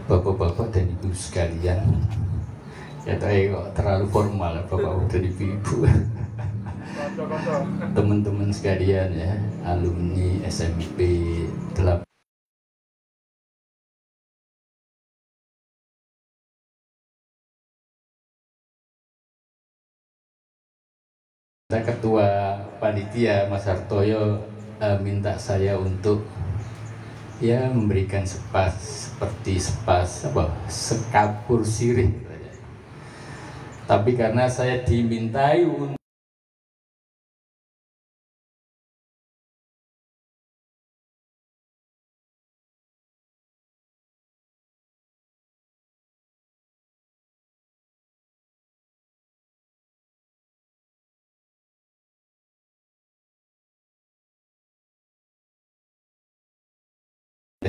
Bapak-bapak dan ibu sekalian, ya kok terlalu formal bapak dan ibu-ibu. Teman-teman sekalian ya, alumni SMP 8. Ketua panitia Mas Hartoyo minta saya untuk ya memberikan seperti sekapur sirih. Tapi karena saya dimintai untuk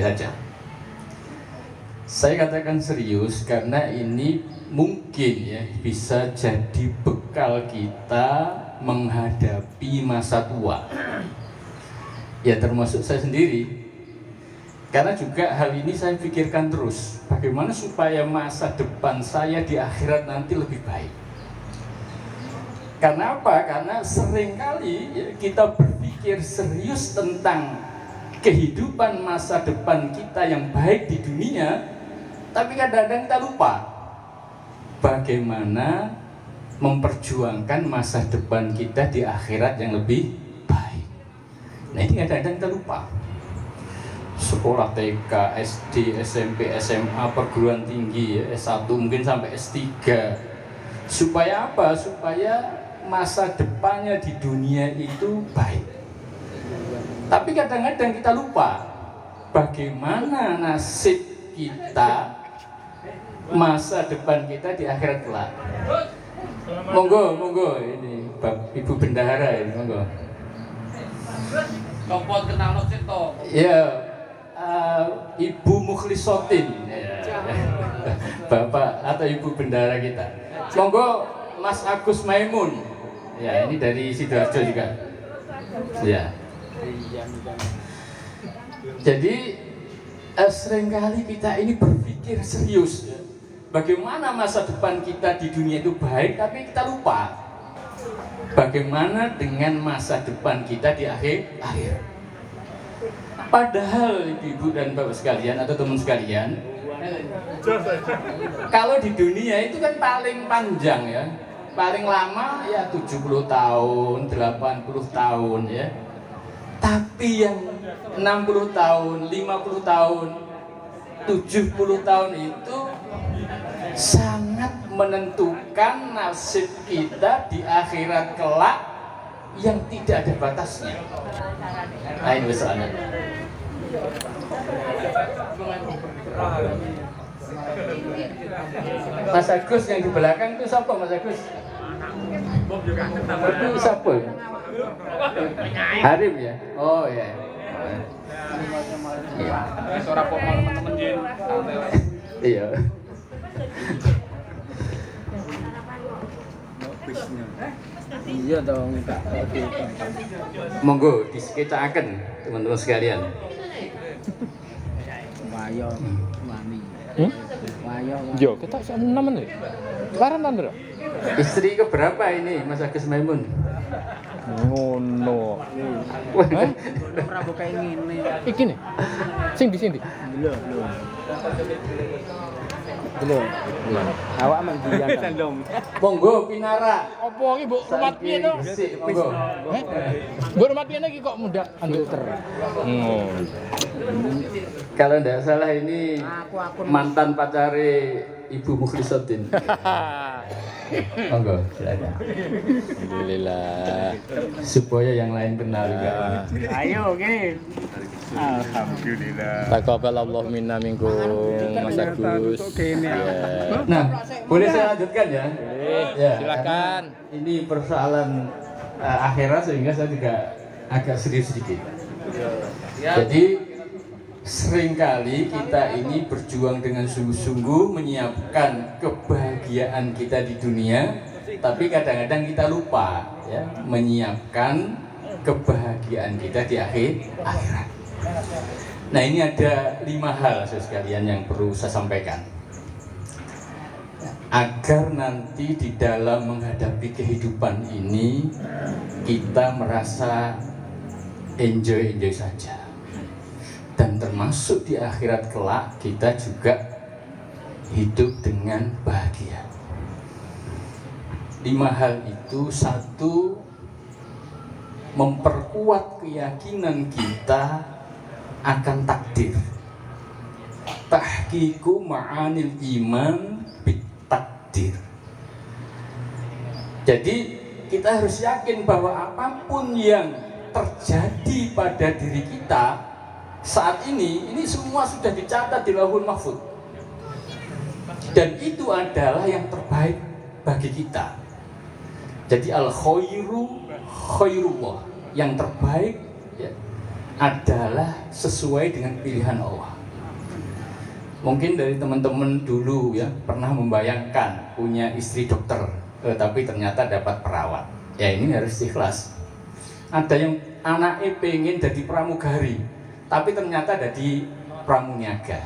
saja. Saya katakan serius karena ini mungkin ya bisa jadi bekal kita menghadapi masa tua. Ya termasuk saya sendiri. Karena juga hal ini saya pikirkan terus, bagaimana supaya masa depan saya di akhirat nanti lebih baik. Karena apa? Karena seringkali ya, kita berpikir serius tentang kehidupan masa depan kita yang baik di dunia, tapi kadang-kadang kita lupa bagaimana memperjuangkan masa depan kita di akhirat yang lebih baik. Nah ini kadang-kadang kita lupa. Sekolah TK, SD, SMP, SMA, perguruan tinggi, S1 mungkin sampai S3. Supaya apa? Supaya masa depannya di dunia itu baik. Tapi kadang-kadang kita lupa bagaimana nasib kita, masa depan kita di akhirat kelak. Monggo ini Ibu Bendahara ini, monggo. Kompon kenal cito. Ya, Ibu Mukhlisotin, ya. Bapak atau Ibu Bendahara kita. Monggo Mas Agus Maimun. Ya, ini dari Sidoarjo juga. Ya. Jadi seringkali kita ini berpikir serius ya, bagaimana masa depan kita di dunia itu baik, tapi kita lupa bagaimana dengan masa depan kita di akhir. Padahal ibu dan bapak sekalian atau teman sekalian, kalau di dunia itu kan paling panjang ya, paling lama ya 70 tahun, 80 tahun ya. Tapi yang 60 tahun, 50 tahun, 70 tahun itu sangat menentukan nasib kita di akhirat kelak yang tidak ada batasnya. Nah ini masalahnya. Mas Agus yang di belakang itu siapa Mas Agus? Itu siapa? Harim ya? Oh ya. Suara formal teman-teman Jin. Iya. Iya dong, minta. Monggo disekitakan teman-teman sekalian. Wayo, mami. Wayo. Yo, kita sama nih. Laran Andra. Istri keberapa ini Mas Agus Maimun? Ngono. Ora buka ngene. Iki nih. Sing di sini. Belum. Awak mang dian. Monggo pinara. Apa iki, Bu? Rumat piye to? Monggo. Bu rumat piye iki kok mudak filter. Kalau tidak salah ini mantan pacare Ibu Mukhlisotin. Monggo, silakan. Alhamdulillah. Supaya yang lain kenal juga. Ayo, oke. Alhamdulillah. Taqabbalallahu minna minkum Mas Agus. Ya. Nah, boleh saya lanjutkan ya? Ya, Silakan. Ini persoalan akhirat sehingga saya juga agak serius sedikit. Jadi seringkali kita ini berjuang dengan sungguh-sungguh menyiapkan kebahagiaan kita di dunia, tapi kadang-kadang kita lupa ya menyiapkan kebahagiaan kita di akhirat. Nah, ini ada 5 hal sekalian yang perlu saya sampaikan agar nanti di dalam menghadapi kehidupan ini kita merasa enjoy saja, dan termasuk di akhirat kelak kita juga hidup dengan bahagia. 5 hal itu: 1, memperkuat keyakinan kita akan takdir. Tahqiqu ma'anil iman bitakdir. Jadi kita harus yakin bahwa apapun yang terjadi pada diri kita saat ini semua sudah dicatat di Lauhul Mahfuz, dan itu adalah yang terbaik bagi kita. Jadi al-khairu khairullah, yang terbaik ya, adalah sesuai dengan pilihan Allah. Mungkin dari teman-teman dulu ya pernah membayangkan punya istri dokter, tapi ternyata dapat perawat. Ya, ini harus ikhlas. Ada yang anaknya pengen jadi pramugari, tapi ternyata jadi pramuniaga.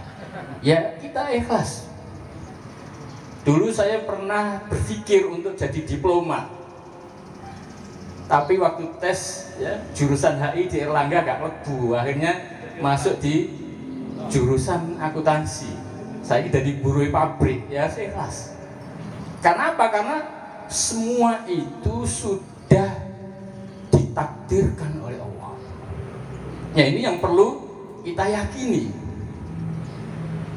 Ya, kita ikhlas. Dulu saya pernah berpikir untuk jadi diplomat, tapi waktu tes ya, jurusan HI di Erlangga gak lebu, akhirnya masuk di jurusan akuntansi. Saya jadi buruh pabrik, ya saya ikhlas. Karena apa? Karena semua itu sudah ditakdirkan oleh Allah. Ya, ini yang perlu kita yakini.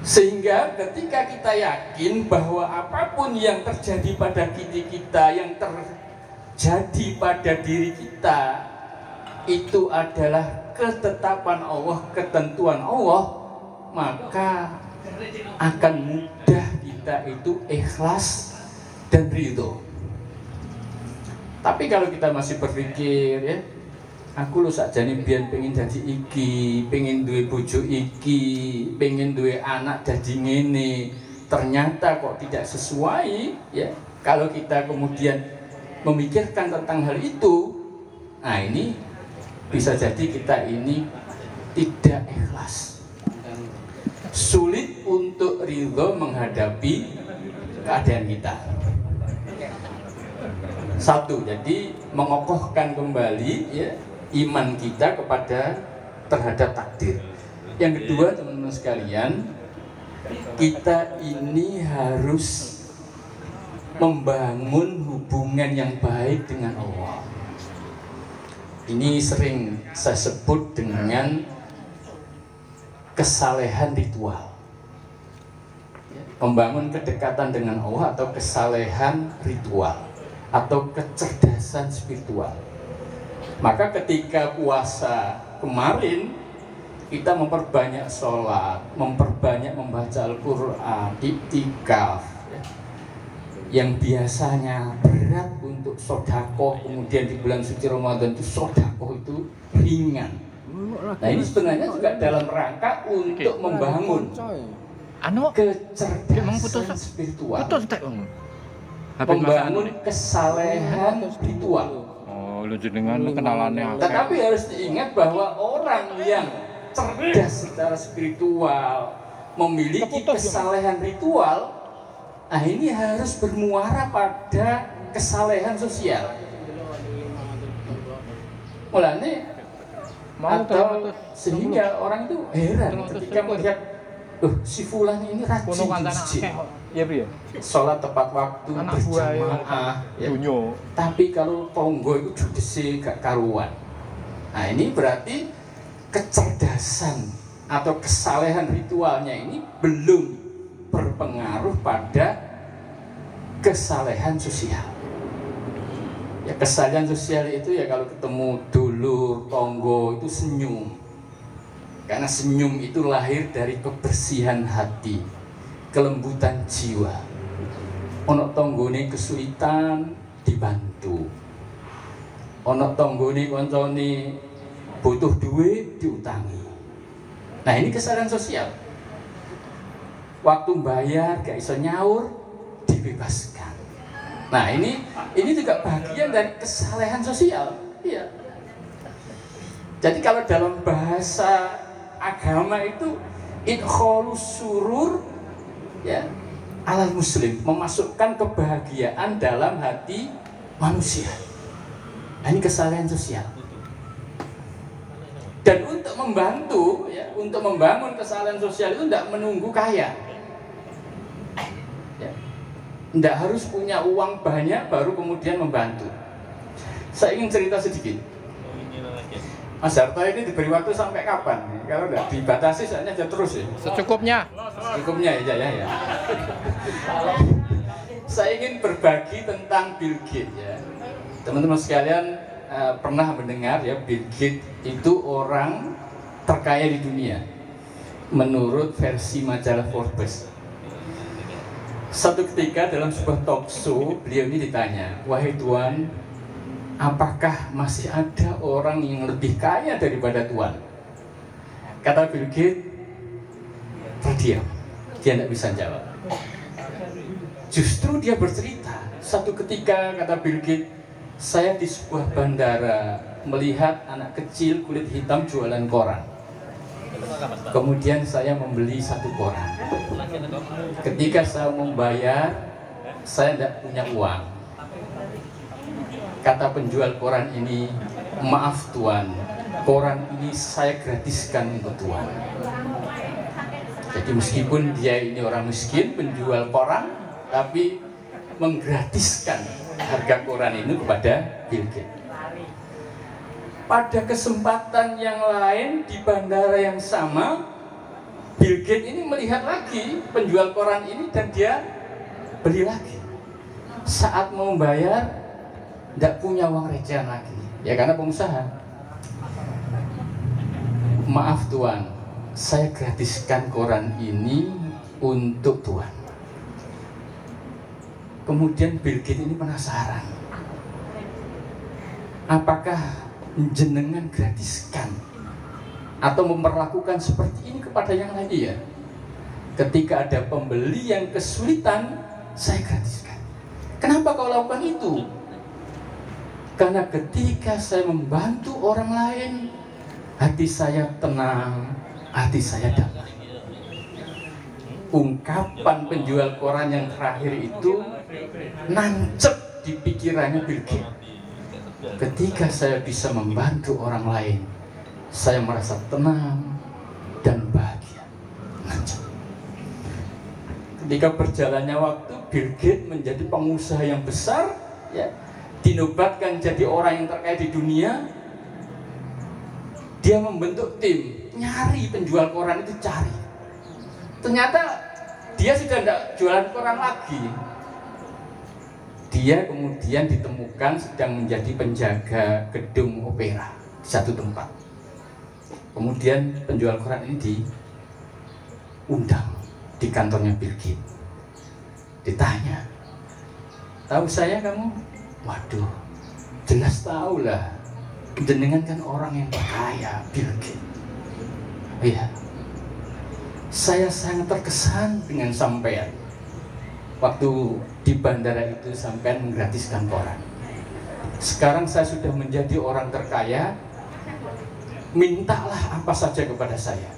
Sehingga ketika kita yakin bahwa apapun yang terjadi pada diri kita, yang terjadi pada diri kita, itu adalah ketetapan Allah, ketentuan Allah, maka akan mudah kita itu ikhlas dan ridho. Tapi kalau kita masih berpikir ya, aku lo sakjane biyen pengen jadi iki, pengen duwe bojo iki, pengen duwe anak jadi ngene, ternyata kok tidak sesuai ya. Kalau kita kemudian memikirkan tentang hal itu, nah ini bisa jadi kita ini tidak ikhlas, sulit untuk ridho menghadapi keadaan kita. 1, jadi mengokohkan kembali ya iman kita kepada terhadap takdir. Yang kedua, teman-teman sekalian, kita ini harus membangun hubungan yang baik dengan Allah. Ini sering saya sebut dengan kesalehan ritual. Membangun kedekatan dengan Allah atau kesalehan ritual atau kecerdasan spiritual. Maka ketika puasa kemarin kita memperbanyak sholat, memperbanyak membaca Al-Quran, iktikaf, yang biasanya berat untuk sodako, kemudian di bulan suci Ramadan itu sodako itu ringan. Nah, ini sebenarnya juga dalam rangka untuk membangun kecerdasan spiritual, membangun kesalehan ritual. Oh, lu jenengan kenalannya. Tetapi harus diingat bahwa orang yang cerdas secara spiritual, memiliki kesalehan ritual, nah ini harus bermuara pada kesalehan sosial. Mulanya atau sehingga orang itu heran ketika melihat, si fulan ini rajin di masjid, sholat tepat waktu, berjamaah, ya. Tapi kalau tonggo itu judisi gak karuan. Nah, ini berarti kecerdasan atau kesalehan ritualnya ini belum berpengaruh pada kesalehan sosial. Ya, kesalehan sosial itu ya kalau ketemu dulur, tonggo itu senyum. Karena senyum itu lahir dari kebersihan hati, kelembutan jiwa. Ono tonggone kesulitan dibantu. Ono tonggone koncone butuh duit diutangi. Nah, ini kesalahan sosial. Waktu bayar gak iso nyaur dibebaskan. Nah, ini juga bagian dari kesalahan sosial. Iya. Jadi kalau dalam bahasa agama itu idkhalus surur ya alal muslim, memasukkan kebahagiaan dalam hati manusia. Nah, ini kesalahan sosial. Dan untuk membantu ya, untuk membangun kesalahan sosial itu tidak menunggu kaya. Ya. Tidak harus punya uang banyak baru kemudian membantu. Saya ingin cerita sedikit. Mas Harto ini diberi waktu sampai kapan? Kalau nggak dibatasi soalnya aja terus ya. Secukupnya. Secukupnya ya. Saya ingin berbagi tentang Bill Gates ya. Teman-teman sekalian pernah mendengar ya, Bill Gates itu orang terkaya di dunia menurut versi majalah Forbes. Satu ketika dalam sebuah talk show beliau ini ditanya, "Wahai Tuan, apakah masih ada orang yang lebih kaya daripada Tuan?" Kata Bill Gates, terdiam. Dia tidak bisa jawab. Justru dia bercerita, satu ketika kata Bill Gates, saya di sebuah bandara melihat anak kecil kulit hitam jualan koran. Kemudian saya membeli satu koran. Ketika saya membayar, saya tidak punya uang. Kata penjual koran ini, "Maaf Tuan, koran ini saya gratiskan untuk Tuan." Jadi meskipun dia ini orang miskin, penjual koran, tapi menggratiskan harga koran ini kepada Bill Gates. Pada kesempatan yang lain di bandara yang sama, Bill Gates ini melihat lagi penjual koran ini dan dia beli lagi. Saat mau bayar, tidak punya uang recehan lagi, ya karena pengusaha. "Maaf Tuan, saya gratiskan koran ini untuk Tuan." Kemudian Bill Gates ini penasaran, apakah jenengan gratiskan atau memperlakukan seperti ini kepada yang lain ya? Ketika ada pembeli yang kesulitan, saya gratiskan. Kenapa kau lakukan itu? Karena ketika saya membantu orang lain, hati saya tenang, hati saya damai. Ungkapan penjual koran yang terakhir itu nancep di pikirannya Bill Gates. Ketika saya bisa membantu orang lain, saya merasa tenang dan bahagia. Nancep. Ketika berjalannya waktu, Bill Gates menjadi pengusaha yang besar, ya, dinobatkan jadi orang yang terkaya di dunia. Dia membentuk tim, nyari penjual koran itu, cari. Ternyata dia sudah tidak jualan koran lagi. Dia kemudian ditemukan sedang menjadi penjaga gedung opera di satu tempat. Kemudian penjual koran ini diundang di kantornya Bill Gates. Ditanya, "Tahu saya kamu?" "Waduh, jelas tahu lah. Jenengan kan orang yang kaya, Bill Gates." "Iya, saya sangat terkesan dengan sampean. Waktu di bandara itu sampean menggratiskan koran. Sekarang saya sudah menjadi orang terkaya. Mintalah apa saja kepada saya."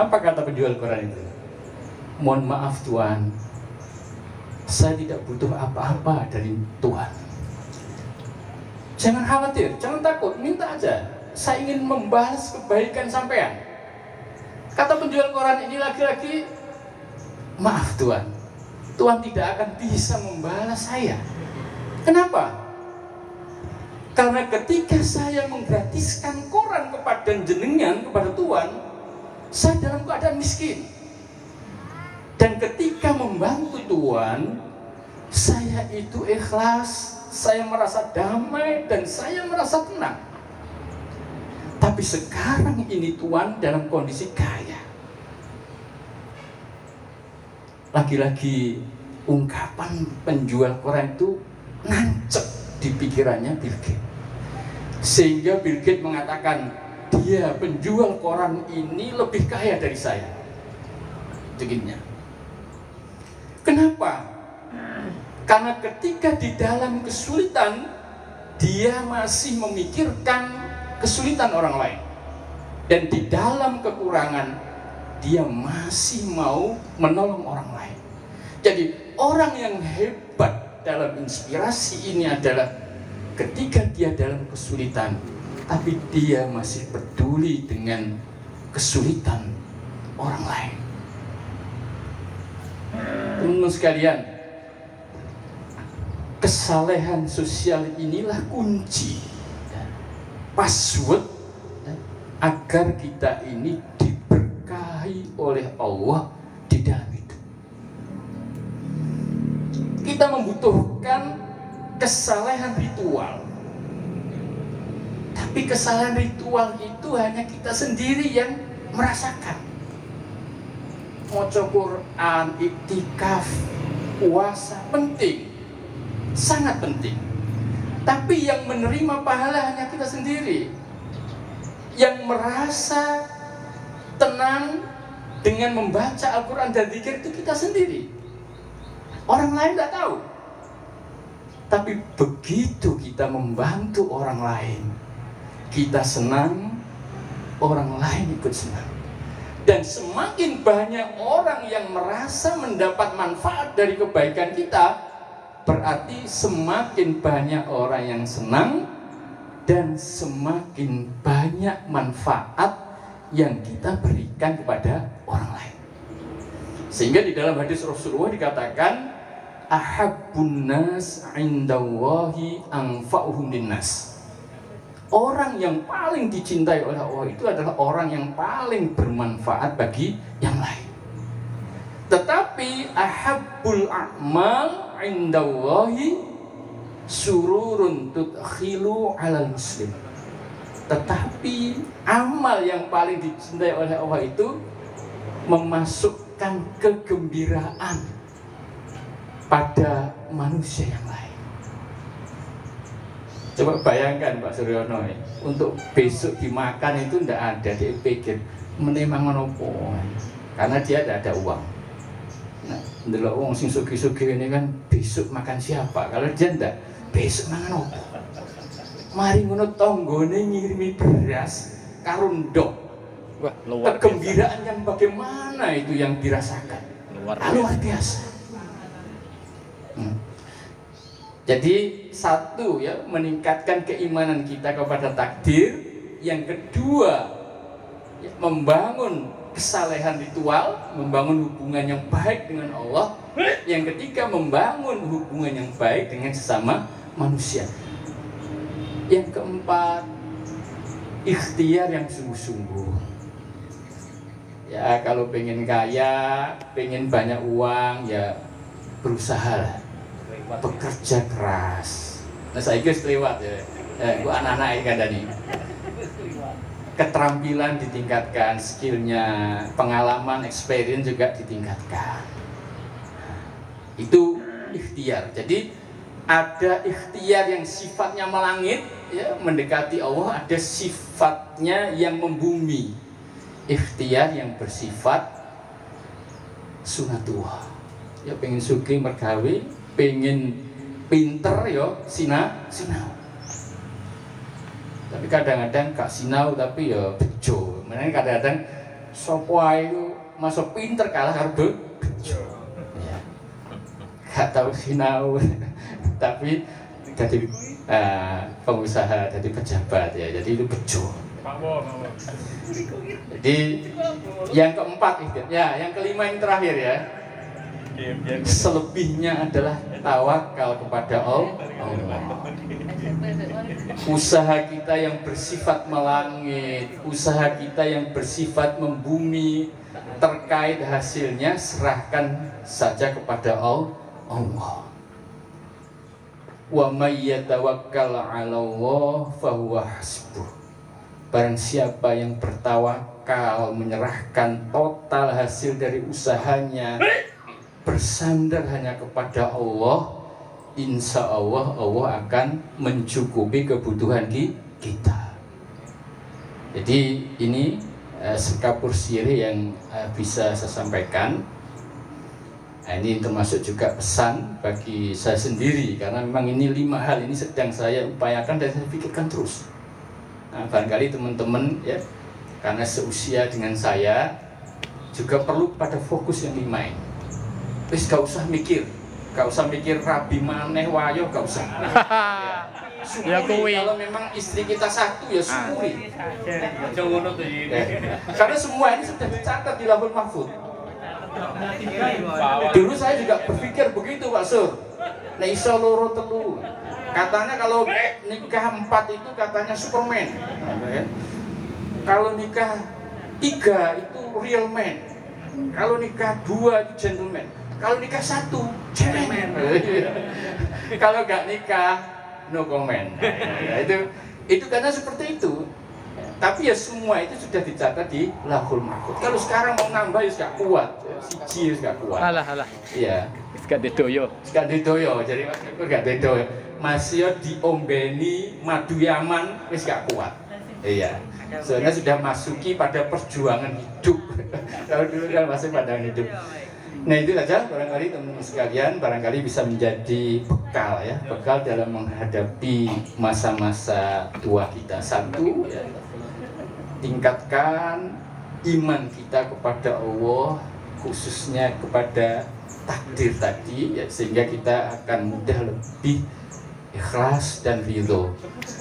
Apa kata penjual koran itu? "Mohon maaf Tuan, saya tidak butuh apa-apa dari Tuan. Jangan khawatir, jangan takut, minta aja. Saya ingin membalas kebaikan sampean." Kata penjual koran ini lagi-lagi, "Maaf Tuan, Tuan tidak akan bisa membalas saya." Kenapa? Karena ketika saya menggratiskan koran kepada jenengan, kepada Tuan, saya dalam keadaan miskin. Dan ketika membantu Tuan, saya itu ikhlas, saya merasa damai, dan saya merasa tenang. Tapi sekarang ini Tuan dalam kondisi kaya. Lagi-lagi ungkapan penjual koran itu nancep di pikirannya Bill Gates. Sehingga Bill Gates mengatakan, "Dia penjual koran ini lebih kaya dari saya." Begininya. Kenapa? Karena ketika di dalam kesulitan, dia masih memikirkan kesulitan orang lain. Dan di dalam kekurangan dia masih mau menolong orang lain. Jadi orang yang hebat dalam inspirasi ini adalah ketika dia dalam kesulitan, tapi dia masih peduli dengan kesulitan orang lain. Teman-teman sekalian, kesalehan sosial inilah kunci, password agar kita ini diberkahi oleh Allah di dalam hidup. Kita membutuhkan kesalehan ritual, tapi kesalehan ritual itu hanya kita sendiri yang merasakan. Maca Quran, iktikaf, puasa penting, sangat penting. Tapi yang menerima pahala hanya kita sendiri. Yang merasa tenang dengan membaca Al-Quran dan zikir itu kita sendiri. Orang lain tidak tahu. Tapi begitu kita membantu orang lain, kita senang, orang lain ikut senang. Dan semakin banyak orang yang merasa mendapat manfaat dari kebaikan kita, berarti semakin banyak orang yang senang dan semakin banyak manfaat yang kita berikan kepada orang lain. Sehingga di dalam hadis Rasulullah dikatakan, ahabbun nas indallahi anfa'uhum linnas. Orang yang paling dicintai oleh Allah itu adalah orang yang paling bermanfaat bagi yang lain. Tetapi ahabbul a'mal indallahi sururun tudkhilu alal muslim. Tetapi amal yang paling dicintai oleh Allah itu memasukkan kegembiraan pada manusia yang lain. Coba bayangkan Pak Suryono, untuk besok dimakan itu tidak ada, dia pikir menemangan apa, karena dia tidak ada uang. Nah, ndelok wong sing sugih-sugih ini kan besok makan siapa? Kalau dia tidak, besok mangan apa? Mari ngono tanggane ngirimi beras karo ndok. Wah, luar kegembiraan biasa. Yang bagaimana itu yang dirasakan? Luar biasa. Jadi satu ya, meningkatkan keimanan kita kepada takdir. Yang kedua, ya, membangun kesalehan ritual, membangun hubungan yang baik dengan Allah. Yang ketiga, membangun hubungan yang baik dengan sesama manusia. Yang keempat, ikhtiar yang sungguh-sungguh. Ya, kalau pengen kaya, pengen banyak uang, ya berusaha lah, bekerja keras. Nah, saya guys lewat ya. Gua anak-anak kan tadi. Keterampilan ditingkatkan, skillnya, pengalaman, experience juga ditingkatkan. Itu ikhtiar. Jadi ada ikhtiar yang sifatnya melangit, ya, mendekati Allah. Ada sifatnya yang membumi, ikhtiar yang bersifat sunatullah. Ya, pengen sugih mergawe, pengen pinter, ya sinau. Tapi kadang-kadang gak sinau tapi ya bejo. Makanya kadang-kadang sopo ae masuk pinter kalah karo bejo. Ya. Gak tahu sinau tapi jadi pengusaha, jadi pejabat ya. Jadi itu bejo. Jadi yang keempat ya, yang kelima yang terakhir ya. Selebihnya adalah tawakal kepada Allah. Usaha kita yang bersifat melangit, usaha kita yang bersifat membumi, terkait hasilnya serahkan saja kepada Allah. Wa may yatawakkal 'ala Allah fahuwa hasbuh. Barang siapa yang bertawakal, menyerahkan total hasil dari usahanya, bersandar hanya kepada Allah, insya Allah Allah akan mencukupi kebutuhan kita. Jadi ini sekapur siri yang bisa saya sampaikan. Ini termasuk juga pesan bagi saya sendiri, karena memang ini 5 hal ini sedang saya upayakan dan saya pikirkan terus. Nah, barangkali teman-teman ya karena seusia dengan saya juga perlu pada fokus yang 5 ini. Wis gak usah mikir rabi maneh wayo, gak usah. Ya kuwi. Kalau memang istri kita satu ya syukuri. Karena semua ini sudah dicatat di Lauhul Mahfuz. Dulu saya juga berpikir begitu Pak Sur. Nek iso loro telu. Katanya kalau nikah 4 itu katanya Superman. Kalau nikah 3 itu real man. Kalau nikah 2 itu gentleman. Kalau nikah 1 gentleman. Kalau nggak nikah no comment. Nah, itu karena seperti itu. Tapi ya semua itu sudah dicatat di Lauhul Mahfuz. Kalau sekarang mau nambah ya gak kuat, siji gak kuat. Alah. Iya. Gak didoyo. Gak didoyo. Jadi gak didoyo. Masih diombeni madu Yaman wis gak kuat. Iya. Soalnya sudah masuki pada perjuangan hidup. Kalau dulu kan masih pada hidup. Nah itu saja barangkali teman-teman sekalian, barangkali bisa menjadi bekal ya, bekal dalam menghadapi masa-masa tua kita. Satu, ya, tingkatkan iman kita kepada Allah, khususnya kepada takdir tadi, ya, sehingga kita akan mudah lebih ikhlas dan ridho.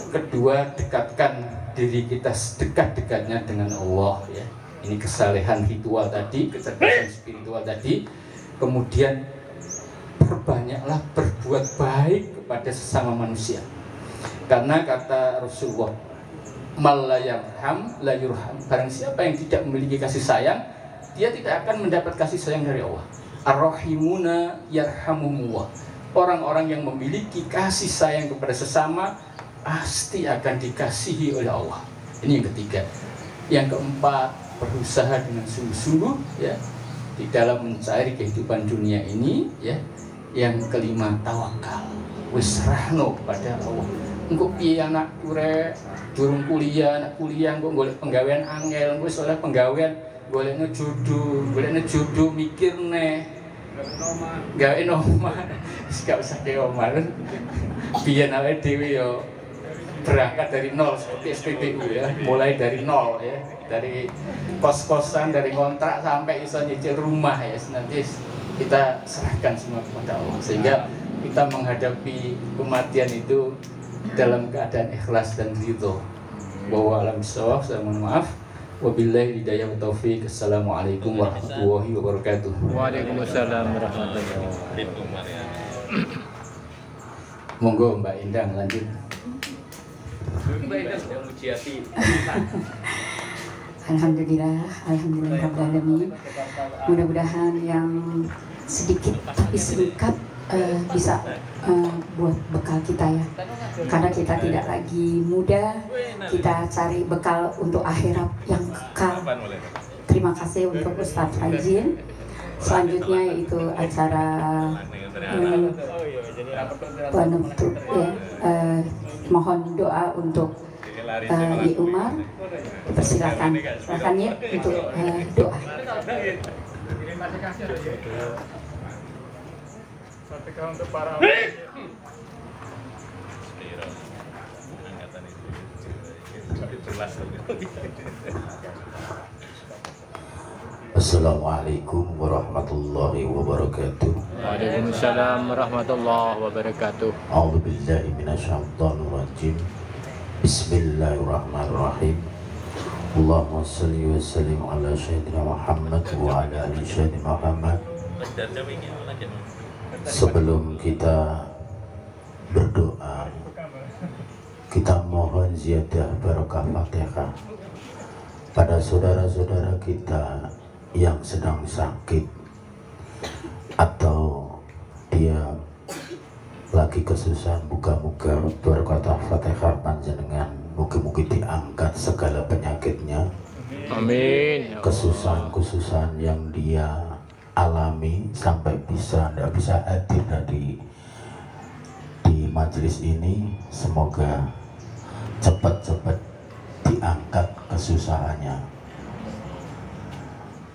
Kedua, dekatkan diri kita sedekat-dekatnya dengan Allah ya. Ini kesalehan ritual tadi, kecerdasan spiritual tadi. Kemudian perbanyaklah berbuat baik kepada sesama manusia. Karena kata Rasulullah, mal la yarham la yurham. Barang siapa yang tidak memiliki kasih sayang, dia tidak akan mendapat kasih sayang dari Allah. Ar-rahimuna yarhamumullah. Orang-orang yang memiliki kasih sayang kepada sesama pasti akan dikasihi oleh Allah. Ini yang ketiga. Yang keempat, berusaha dengan sungguh-sungguh ya di dalam mencari kehidupan dunia ini ya. Yang kelima, tawakal. Wis rahno kepada Allah. Engko piye anak kure durung kuliah, anak kuliah engko golek penggawean angel, engko oleh penggawean golekno jodoh mikir neh gawe nomah. Gak usah ke omah. Biyen awake dhewe yo berangkat dari nol seperti SPBU ya, mulai dari nol ya, dari kos-kosan, dari kontrak sampai iso nyicil rumah ya, nanti kita serahkan semua kepada Allah sehingga kita menghadapi kematian itu dalam keadaan ikhlas dan ridho. Wa alam bisawab, saya mohon maaf. Wabillahi hidayah wa taufiq. Assalamualaikum warahmatullahi wabarakatuh. Waalaikumsalam warahmatullahi wabarakatuh. Monggo Mbak Indah lanjut. Alhamdulillah Rabbil Alamin. Mudah-mudahan yang sedikit tapi singkat bisa buat bekal kita ya. Karena kita tidak lagi muda, kita cari bekal untuk akhirat yang kekal. Terima kasih untuk Ustadz Fajin. Selanjutnya yaitu acara penutup ya. Mohon doa untuk I Umar. Silakan ya untuk doa. Untuk para Assalamualaikum warahmatullahi wabarakatuh. Waalaikumsalam warahmatullahi wabarakatuh. A'udzubillahi minasyaitonir rajim. Bismillahirrahmanirrahim. Allahumma shalli wa sallim ala sayyidina Muhammad wa ala ali sayyidina Muhammad. Sebelum kita berdoa, kita mohon ziyadah barakah Fatihah pada saudara-saudara kita yang sedang sakit atau dia lagi kesusahan. Muga-muga barakah Fatihah panjenengan mugi-mugi diangkat segala penyakitnya. Amin. Kesusahan-kesusahan yang dia alami sampai tidak bisa hadir di majelis ini, semoga cepat-cepat diangkat kesusahannya.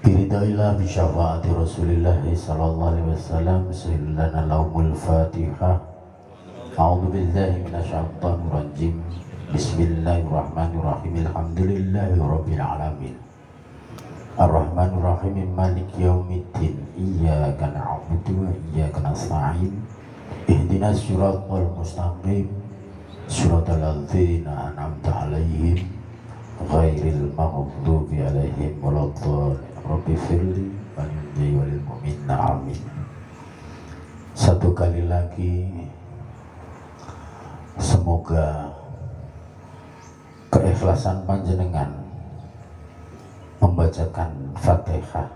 Biridailah bisyafaati Rasulillah sallallahu alaihi wasallam. Sillana laumul Fatihah. A'udzu billahi minasyaitonir rajim. Bismillahirrahmanirrahim. Alhamdulillahirabbil alamin. Ar-Rahmanir-Rahim Maliki yaumiddin. Iyyaka na'budu wa iyyaka nasta'in. Ihdinas siratal mustaqim. Siratal ladzina an'amta 'alaihim ghairil maghdubi 'alaihim waladdallin. Rabbi firli walil mu'minin. Amin. Satu kali lagi, semoga keikhlasan panjenengan membacakan Fatihah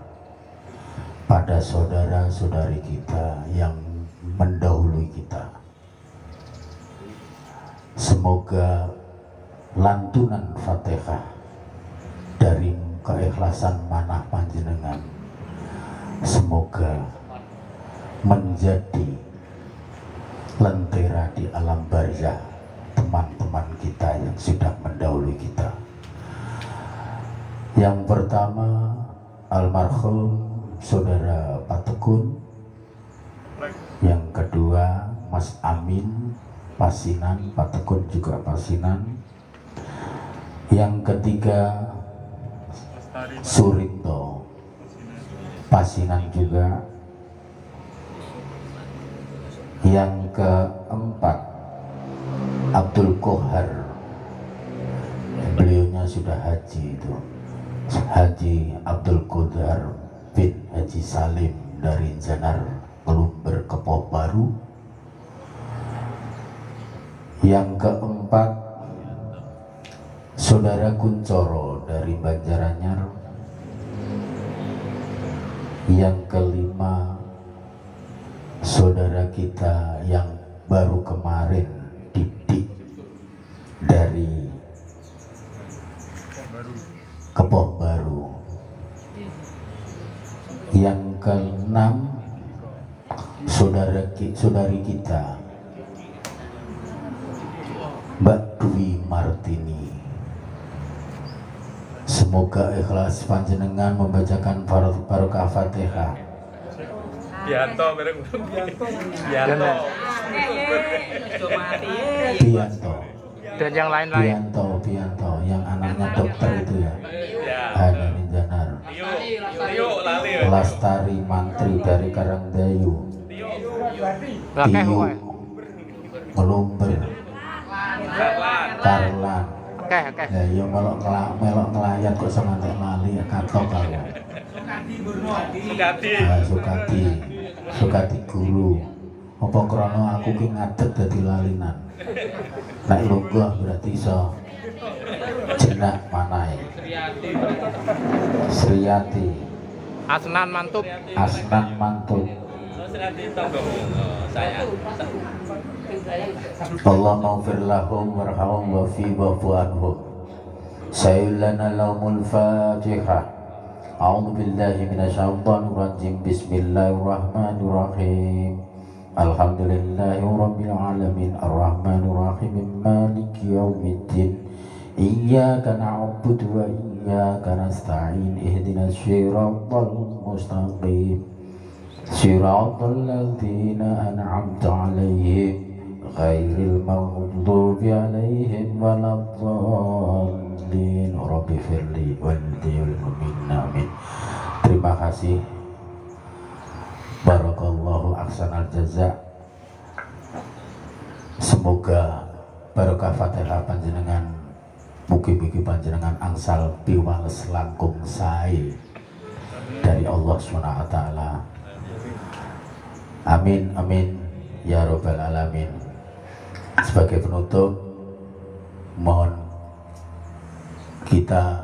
pada saudara-saudari kita yang mendahului kita. Semoga lantunan Fatihah dari keikhlasan manah panjenengan semoga menjadi lentera di alam barzah teman-teman kita yang sudah mendahului kita. Yang pertama, almarhum saudara Pak Tekun. Yang kedua, Mas Amin Pasinan, Pak Tekun juga Pasinan. Yang ketiga, Surinto Pasinan juga. Yang keempat, Abdul Kohar, beliaunya sudah haji itu, Haji Abdul Qadar bin Haji Salim dari Janar Kelumber Kepoh Baru. Yang keempat, Saudara Kuncoro dari Banjaranyar. Yang kelima, saudara kita yang baru kemarin Didik dari Kepoh Baru. Yang keenam, saudari kita Mbak Dwi Martini. Semoga ikhlas panjenengan membacakan barokah Fatihah. Bianto bareng Bianto. Dan yang lain-lain. Bianto yang anaknya dokter itu ya. Ada Janar. Lastari Mantri dari Karangdayu. Tiyu Melumber. Karlan. Oke. Ya iya melok ngelayat kok semangat lali katok kalau. Sukati guru. Apa krono aku ki ngadeg dadi lalinan. Nek lungguh berarti iso jenak manahe. Sriyati. Asnan Mantub. Allah maghfir lahum warhamhum wa fi wa'fu anhum. Sayyidina lahumul Fatihah. A'udzu billahi minasyaitonir rajim. Bismillahirrahmanirrahim. Alhamdulillahirabbil alamin arrahmanir rahim maliki yaumiddin. Iyyaka na'budu wa iyyaka nasta'in. Ihdinas siratal mustaqim. Siratal ladzina an'amta 'alaihim ghairil maghdubi 'alaihim waladdallin. Rabbi firli walil mu'minin. Amin. Terima kasih. Barakallahu ahsanal jaza. Semoga barokah Fatihah panjenengan mugi-mugi panjenengan angsal piwales langkung sae dari Allah Subhanahu wa taala. Amin amin ya rabbal alamin. Sebagai penutup, mohon kita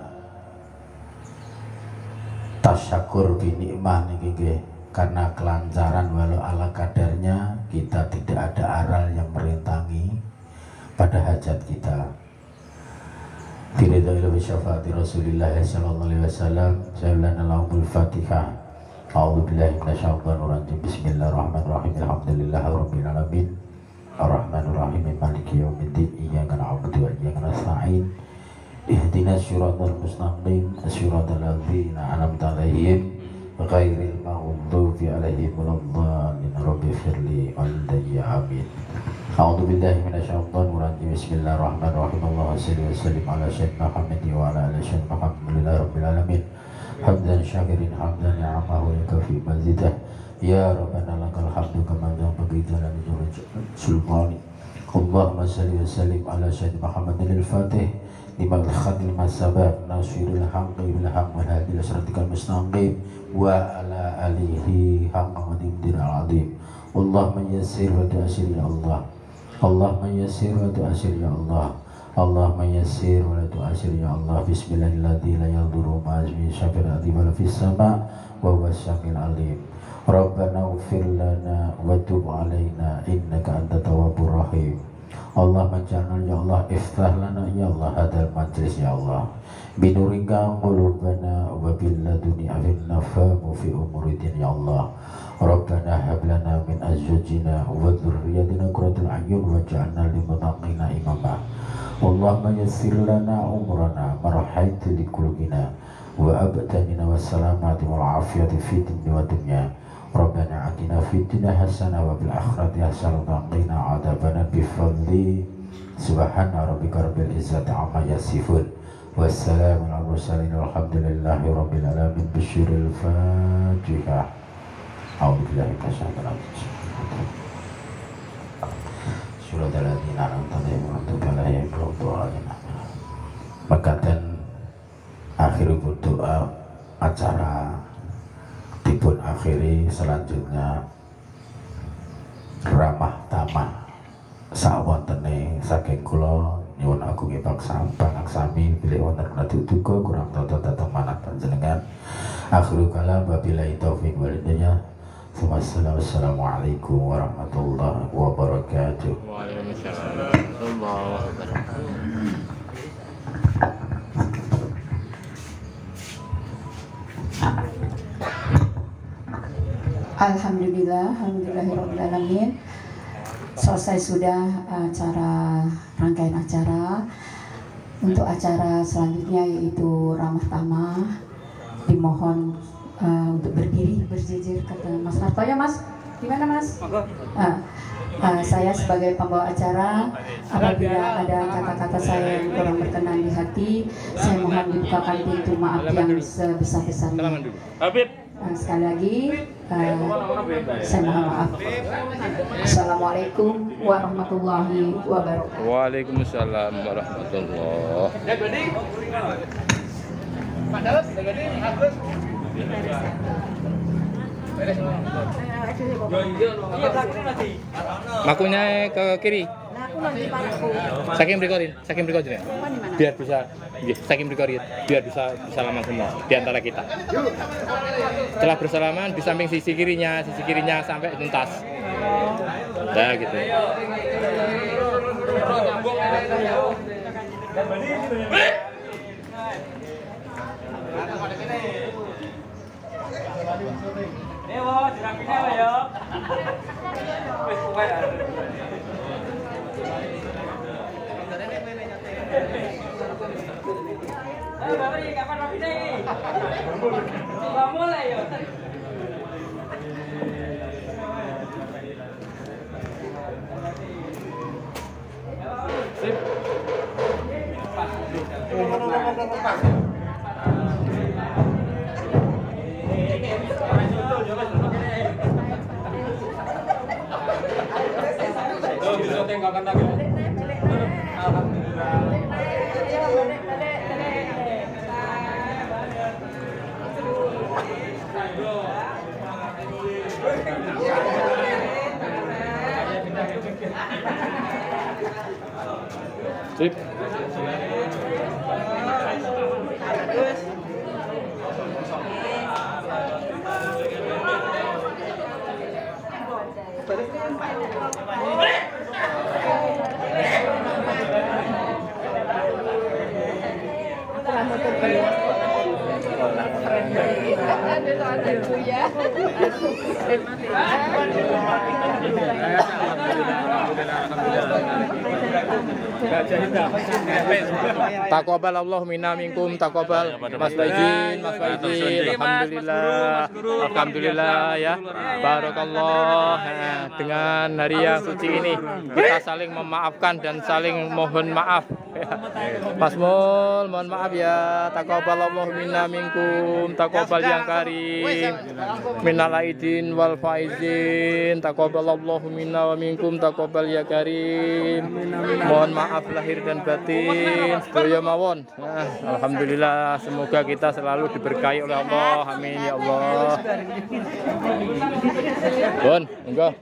tasyakur bi nikmah niki nggih, karena kelancaran walau ala kadarnya, kita tidak ada aral yang merintangi pada hajat kita. Biridha ila syafaati Rasulillah sallallahu alaihi wasallam. Sayyidina lahumul Fatihah. A'udzu billahi minasyaitonir rajim. Bismillahirrahmanirrahim. Alhamdulillahirabbil alamin. Arrahmanir rahim. Maliki yaumiddin. Iyyaka na'budu wa iyyaka nasta'in. Ihdinas siratal mustaqim. Siratal ladzina an'amta 'alaihim ghairil maghdubi 'alaihim waladdallin. Rabbi firli walidayya amin. A'udzu billahi minasyaitonir rajim. Bismillahirrahmanirrahim. Allahumma shalli wa sallim ala sayyidina Muhammad wa ala ali sayyidina Muhammad rabbil alamin. Hamdan syakirin hamdan ni'amahu yakafi mazidah. Ya Rabbana lakal hamdu kama yanbaghi li sultani. Allahumma shalli wa sallim ala sayyidina Muhammadin al-Fatih limal khatil masabab nasirul haqqi bil haqq wal hadi ila siratikal mustaqim wa ala alihi haqqa qadrin al-azim. Allahumma yassir wa tu'assir ya Allah. Allahumma yassir wa tu'assir ya Allah. Allahumma yassir wa tu'assir ya Allah. Bismillahirrahmanirrahim. La yadurru ma ismi syafi'ati wa fis sama wa huwas syami'ul alim. Rabbana ighfir lana wa tub alaina innaka antat tawwabur rahim. Allahumma ja'alna ya Allah iftah lana ya Allah hadal majlis ya Allah. Binurika qulubana wa bil laduni afin nafamu fi umuridin ya Allah. Rabbana hab lana min azwajina wa dhurriyyatina qurrata a'yun waj'alna lil muttaqina imama. Allahumma yassir lana umrana marhaiti li qulubina wa abdanina wassalamati wal afiyati fi dunya. Rabbana atina fid dunya hasanah wa bil akhirati hasanah wa qina adzabannar bi fadli subhana rabbika rabbil izzati amma yasifun wassalamu alal mursalin walhamdulillahi rabbil alamin. Bisyiril Fatihah. A'udzubillahi minasyaitonir rajim. Suratul ladzina an'amta alaihim ghairil makaten akhir doa acara dipun akhiri. Selanjutnya ramah tamah sawontene saking kula nyuwun agung pangsami bilih wonten duka kurang tata dateng manat panjenengan. Akhirul kalam wabillahi taufik wal hidayah. Wassalamualaikum warahmatullahi wabarakatuh. Waalaikumsalam warahmatullahi wabarakatuh. Alhamdulillahirrahmanirrahim. Selesai sudah rangkaian acara. Untuk acara selanjutnya yaitu ramah tamah, dimohon untuk berdiri berjejer kata Mas Harto ya Mas. Gimana Mas? Saya sebagai pembawa acara, apabila ada kata-kata saya yang kurang berkenan di hati, saya mohon dibukakan pintu maaf yang sebesar-besarnya. Sekali lagi saya mohon maaf. Assalamualaikum warahmatullahi wabarakatuh. Waalaikumsalam warahmatullahi wabarakatuh. Makunya ke kiri. Saking berikotin ya. Biar bisa saking berikotin, biar bisa bersalaman semua di antara kita. Setelah bersalaman di samping sisi kirinya sampai tuntas. Nah gitu. Sip. Alhamdulillah. Taqabbal Allah minna minkum, taqabbal Mas Faizin, alhamdulillah ya. Barakallah. Nah, dengan hari yang suci ini kita saling memaafkan dan saling mohon maaf. Mas Mul, mohon maaf ya. Taqabbal Allah minna minkum, taqabbal yang karim. Minal aidin wal faizin, taqabbal Allah minna wa minkum, taqabbal ya karim. Mohon maaf lahir dan batin, sedaya mawon. Nah, alhamdulillah, semoga kita selalu diberkahi oleh Allah. Amin ya Allah. Bon, enggak.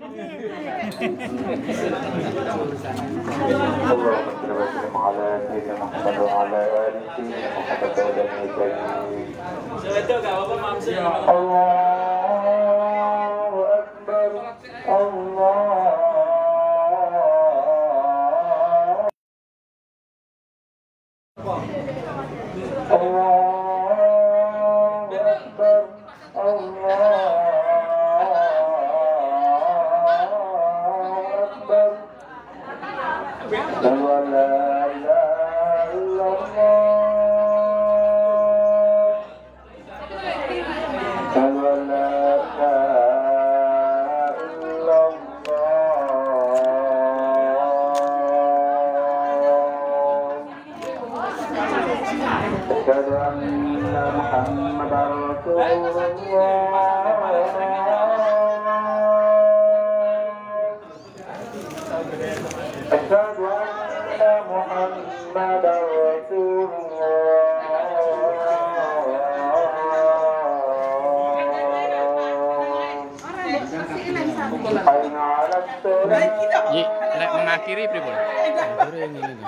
Ji, nek mengakhiri pripun? Akhire ngene iki.